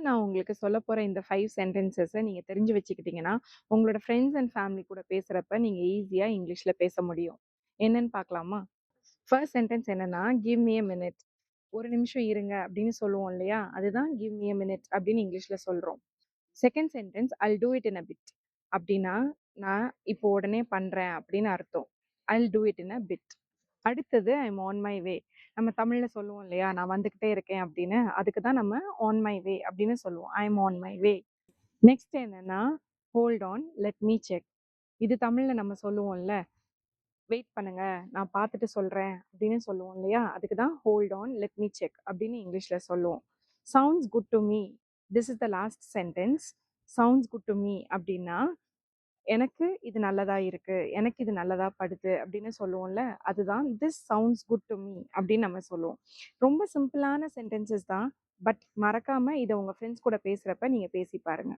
நான் உங்களுக்கு சொல்லப் போற இந்த 5 சென்டென்சஸ நீங்க தெரிஞ்சு வச்சுக்கிட்டீங்கன்னா, உங்களோட ஃப்ரெண்ட்ஸ் அண்ட் ஃபேமிலி கூட பேசுறப்ப நீங்க ஈஸியா இங்கிலீஷ்ல பேச முடியும். என்னன்னு பார்க்கலாமா? ஃபர்ஸ்ட் சென்டென்ஸ் என்னன்னா, "கிவ் மீ எ மினிட்." ஒரு நிமிஷம் இருங்க அப்படின்னு சொல்லுவோம் இல்லையா? அதுதான் கிவ் மீ எ மினிட் அப்படின்னு இங்கிலீஷ்ல சொல்றோம். Second sentence "Jal do it in a bit." அப்படின்னா, நான் இப்போ உடனே பண்றேன் அப்படின்னு அர்த்தம். "ஐல் do it in a bit." அடுத்தது "ஐ அம் ஆன் மை வே." நம்ம தமிழ்ல சொல்லுவோம் இல்லையா? நான் வந்துகிட்டே இருக்கேன் அப்படின்னு. அதுக்கு தான் நம்ம ஆன் மை வே அப்படின்னு சொல்லுவோம். I am on my way. Next என்னன்னா, hold on, let me check. இது தமிழ்ல நம்ம சொல்லுவோம்ல, வெயிட் பண்ணுங்க, நான் பார்த்துட்டு சொல்றேன் அப்படின்னு சொல்லுவோம் இல்லையா? அதுக்கு தான் hold on, let me check அப்படின்னு இங்கிலீஷ்ல சொல்லுவோம். Sounds good to me. This is the last sentence. Sounds good to me அப்படின்னா, எனக்கு இது நல்லதா இருக்கு, எனக்கு இது நல்லதா படுது அப்படின்னு சொல்லுவோம்ல, அதுதான் this sounds good to me அப்படின்னு நம்ம சொல்லுவோம். ரொம்ப சிம்பிளான சென்டென்சஸ் தான். பட் மறக்காம இத உங்க ஃப்ரெண்ட்ஸ் கூட பேசுறப்ப நீங்க பேசி பாருங்க.